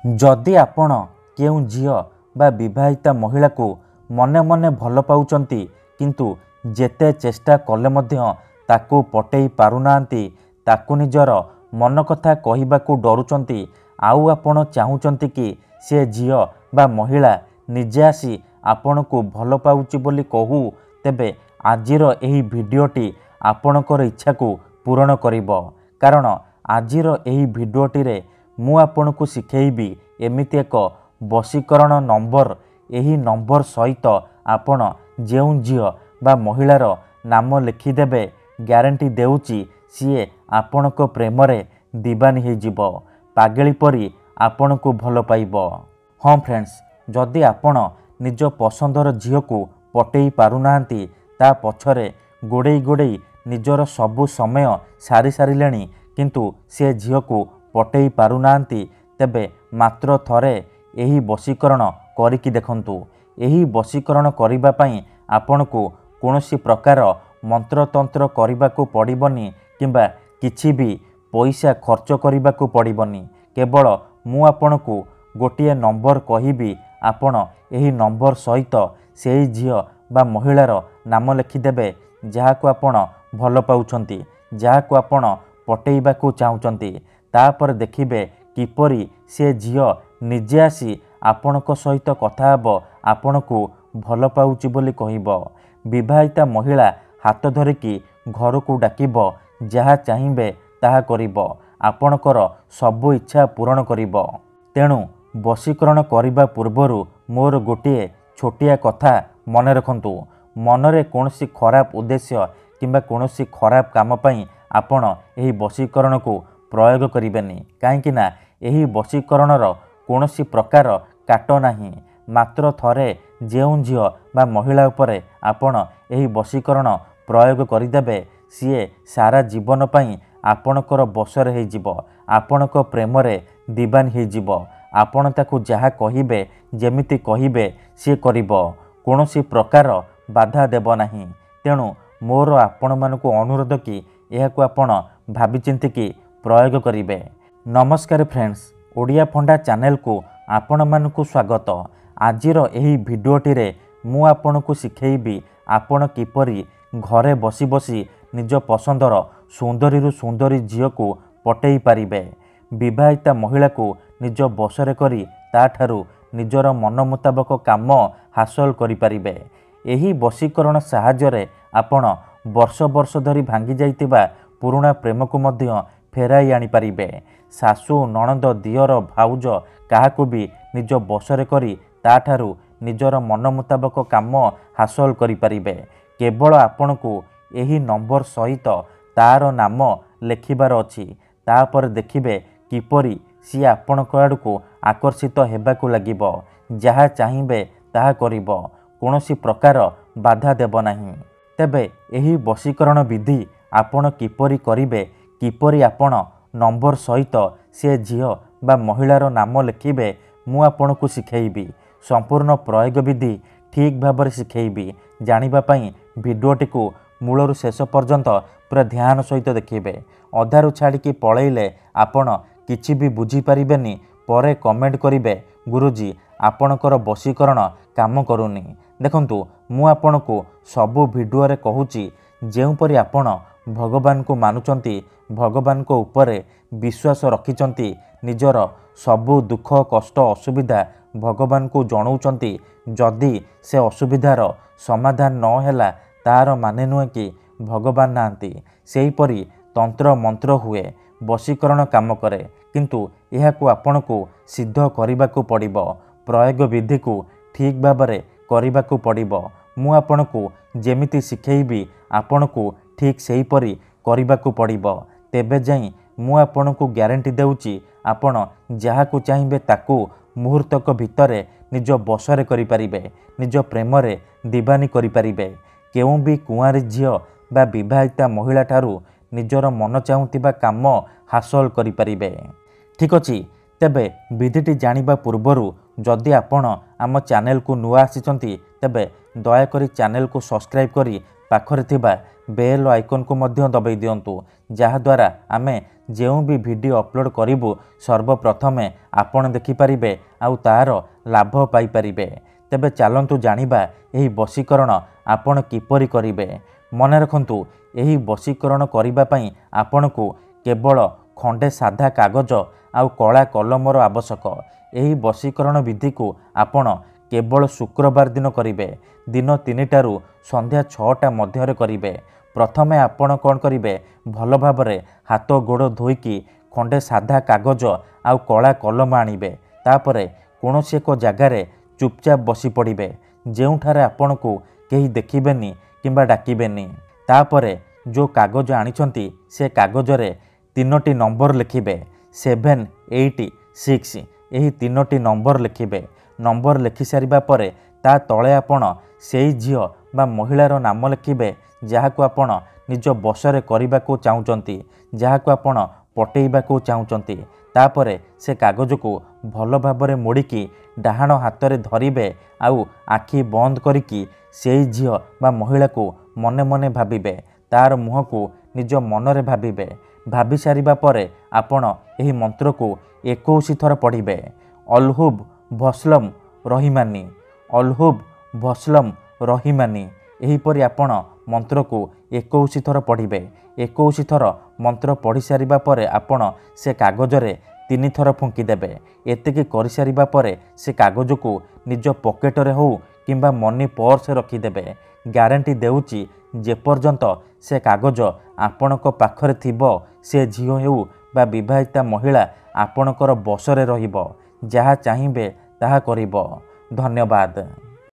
जदि आपण केउ झियो बा विवाहिता महिला को मने मने भल पाउचंती किंतु जेते चेष्टा कले मध्य ताकू पटेई पारुनांती ताकू निजर मन कथा कहिबाकू डरुचंती आउ आपण चाहुचंती कि से झियो बा महिला निजे आसी आपण को भल पाउची बोली कहू तेबे आजिर एही भिडियोटी आपणकर इच्छा को पूरण करिवो। कारण आजिर एही भिडियोटी रे मु आपणकू शिखेइबी एमिति एक वशीकरण नंबर। एही नंबर सहित आपण जेउ झियो बा महिलार नाम लिखिदेबे ग्यारंटी देउची सीए आपणक प्रेम रे दीवानी हो जिवो, पागेली परी आपणकू भल पाइबो। हाँ फ्रेंड्स, जदि आपण निज पसंदर झियो को पटेई पारुनांती ता पछरे गोड़ेई गोड़ेई निजर सबु समय सारी सारिलेनी किंतु से झियो को पटेई पारुनांती तेबे मात्र थरे एही वशीकरण करिकी देखंतु। एही वशीकरण करिबा पई आपणकू कोनोसी प्रकार मंत्रतंत्र करिबाकू पड़िबनी किंबा किछि भी पैसा खर्च करिबाकू पड़िबनी। केवल मु आपणकू गोटिए नंबर कहिबी, आपण एही नंबर सहित सेही झियो बा महिलार नाम लिखिदेबे जहाको आपण भल पाउछंती, जहाको आपण पटेइबाकू चाहुचंती। तापर देखिबे किपरि से झियो निजे आसी आपणक सहित कथा हेबो, आपणकू भल पाउची बोली कहिबो। विवाहिता महिला हाथ धरिकी घर को डाकिबो, जहा चाहिबे ताहा करिबो, आपणकर सबु इच्छा पूरण करिबो। तेणु वशीकरण करिबा पूर्वरु मोर गोटिए छोटिया कथा मने रखंतु। मनरे कोनोसी खराब उद्देश्य किंबा कोनोसी खराब काम पई आपण एही वशीकरण को प्रयोग करिबेनी, काहेकि ना एही वशीकरणर कोनोसी प्रकार काट नाही। मात्र थरे जेउ झियो बा महिला उपरे आपण एही वशीकरण प्रयोग करिदेबे सीए सारा जीवन पई आपणकर बसरे हे जिवो, आपणक प्रेम रे दीवानी हे जिवो। आपण ताकू जहा कहिबे जेमिति कहिबे सी करिवो, कोनोसी प्रकार बाधा देबो नाही। तेणु मोर आपण मानकू अनुरोध कि एहाकू आपण भाबी चिंती कि प्रयोग करिवे। नमस्कार फ्रेंड्स, ओडिया फंडा चैनल को आपण मानकू स्वागत। आजिर एही भिडियोटी रे मु आपणकू शिखेइबी आपण किपरि घरे बसी बसी निज पसंदर सुंदरी सुंदरी झियो को पटेई पारिबे। विवाहिता महिला को निज बसरे करी ताठारू निजर मन मुताबक काम हासिल करि पारिबे। एही वशीकरण साहाय्य आपण वर्ष वर्ष धरी भांगी जाइतिबा पुराना प्रेम को मध्य फेराई आनी पारिबे। सासु नणंद दियर भाउज काहाकू भी निज बसरे करी ताठारू निजर मन मुताबक काम हासिल करि पारिबे। केवल आपणकू एही नंबर सहित तार नाम लेखिबार अछि। तापर देखिबे किपरि सी आपणक आडकू आकर्षित हेबाकू लागिबो, जहा चाहिबे ताहा करिबो, कोनोसी प्रकार बाधा देब नाही। तेबे एही वशीकरण विधि आपण किपरि करिबे, किपरि आपण नंबर सहित से झियो बा महिलार नाम लिखिबे, मु आपणकू शिखेइबी। संपूर्ण प्रयोग विधि ठीक भाबरे शिखेइबी। जानिबा पई भिडियोटी को मूलरू शेष पर्यंत पूरा ध्यान सहित देखिबे। अधारू छाड़िकी पळैले आपण किछि भी बुझी पारिबेनी। परे कमेंट करिबे गुरुजी आपणकर वशीकरण काम करूनी। देखंतु मु आपणकू सबु भिडियो रे कहूची, जेउपरि आपण भगवान को मानुचंती, भगवान को उपरे विश्वास रखिचंती, निजर सबु दुख कष्ट असुविधा भगवान को जणाउचंती, जदि से असुविधार समाधान न हैला तार माने नुहे कि भगवान नांती। सेहीपरि तंत्र मंत्र हुए, वशीकरण काम करे, किंतु एहाकू आपणकू सिद्ध करिबाकू पड़िबो। प्रयोग विधि को ठीक भाबरे करिबाकू पड़िबो। मु आपणकू जेमिति शिखेइबी आपणकू ठीक सेहीपरि करिबाकू पड़िबो। तेबे जाई मु आपणकू ग्यारंटी देउची, आपण जहाकू चाहिबे ताकू मुहूर्तक भितरे निज बसरे करि पारिबे, निज प्रेम रे दीवानी करि पारिबे। केउ भी कुआरी झियो बा विवाहिता महिला ठारू निजर मन चाहुतिबा काम हासिल करि पारिबे। ठीक अछि, तेबे विधिटी जानिबा पूर्वरु जदि आपण आम चैनल को नुआ आसीचंती तेबे दयाकरी चैनल को सब्सक्राइब करी ପାଖରେ ଥିବା ବେଲ୍ ଆଇକନ୍କୁ ମଧ୍ୟ ଦବାଇ ଦିଅନ୍ତୁ, ଯାହାଦ୍ୱାରା ଆମେ ଯେଉଁ ବି ଭିଡ଼ିଓ ଅପଲୋଡ଼ କରିବୁ ସର୍ବପ୍ରଥମେ ଆପଣ ଦେଖିପାରିବେ ଆଉ ତା'ର ଲାଭ ପାଇପାରିବେ। ତେବେ ଚାଲନ୍ତୁ ଜାଣିବା ଏହି ବଶୀକରଣ ଆପଣ କିପରି କରିବେ। ମନେ ରଖନ୍ତୁ, ଏହି ବଶୀକରଣ କରିବା ପାଇଁ ଆପଣଙ୍କୁ କେବଳ ଖଣ୍ଡେ ସାଧା କାଗଜ ଆଉ କଳା କଲମର ଆବଶ୍ୟକ। ଏହି ବଶୀକରଣ ବିଧିକୁ ଆପଣ କେବଳ ଶୁକ୍ରବାର ଦିନ କରିବେ। ଦିନ 3ଟାରୁ ସନ୍ଧ୍ୟା 6ଟା ମଧ୍ୟରେ କରିବେ। ପ୍ରଥମେ ଆପଣ କ'ଣ କରିବେ, ଭଲ ଭାବରେ ହାତ ଗୋଡ଼ ଧୋଇକି ଖଣ୍ଡେ ସାଧା କାଗଜ ଆଉ କଳା କଲମ ଆଣିବେ। ତାପରେ କୌଣସି ଏକ ଜାଗାରେ ଚୁପଚାପ ବସି ପଡ଼ିବେ, ଯେଉଁଠାରେ ଆପଣଙ୍କୁ କେହି ଦେଖିବେନି କିମ୍ବା ଡାକିବେନି। ତାପରେ ଯେଉଁ କାଗଜ ଆଣିଛନ୍ତି ସେ କାଗଜରେ 3ଟି ନମ୍ବର ଲେଖିବେ, 7, 8, 6। ଏହି 3ଟି ନମ୍ବର ଲେଖିବେ। ନମ୍ବର ଲେଖିସାରିବା ପରେ ତା ତଳେ ଆପଣ ସେଇ ଝିଅ ବା ମହିଳାର ନାମ ଲେଖିବେ, ଯାହାକୁ ଆପଣ ନିଜ ବଶରେ କରିବାକୁ ଚାହୁଁଛନ୍ତି, ଯାହାକୁ ଆପଣ ପଟେଇବାକୁ ଚାହୁଁଛନ୍ତି। ତାପରେ ସେ କାଗଜକୁ ଭଲ ଭାବରେ ମୋଡ଼ିକି ଡାହାଣ ହାତରେ ଧରିବେ ଆଉ ଆଖି ବନ୍ଦ କରିକି ସେଇ ଝିଅ ବା ମହିଳାକୁ ମନେ ମନେ ଭାବିବେ। ତାର ମୁହଁକୁ ନିଜ ମନରେ ଭାବିବେ। ଭାବି ସାରିବା ପରେ ଆପଣ ଏହି ମନ୍ତ୍ରକୁ 21 ଥର ପଢ଼ିବେ। ଅଲ୍ହୁବ୍ ଭସ୍ଲମ୍ ରହିମାନି, ଅଲ୍ହୁବ୍ ଭସ୍ଲମ୍ ରହିମାନି। ଏହିପରି ଆପଣ ମନ୍ତ୍ରକୁ 21 ଥର ପଢ଼ିବେ। 21 ଥର ମନ୍ତ୍ର ପଢ଼ି ସାରିବା ପରେ ଆପଣ ସେ କାଗଜରେ 3 ଥର ଫୁଙ୍କିଦେବେ। ଏତିକି କରିସାରିବା ପରେ ସେ କାଗଜକୁ ନିଜ ପକେଟରେ ହେଉ କିମ୍ବା ମନି ପର୍ସରେ ରଖିଦେବେ। ଗ୍ୟାରେଣ୍ଟି ଦେଉଛି, ଯେପର୍ଯ୍ୟନ୍ତ ସେ କାଗଜ ଆପଣଙ୍କ ପାଖରେ ଥିବ ସେ ଝିଅ ହେଉ ବା ବିବାହିତା ମହିଳା ଆପଣଙ୍କର ବଶରେ ରହିବ। ଯାହା ଚାହିଁବେ ତାହା କରିବ। ଧନ୍ୟବାଦ।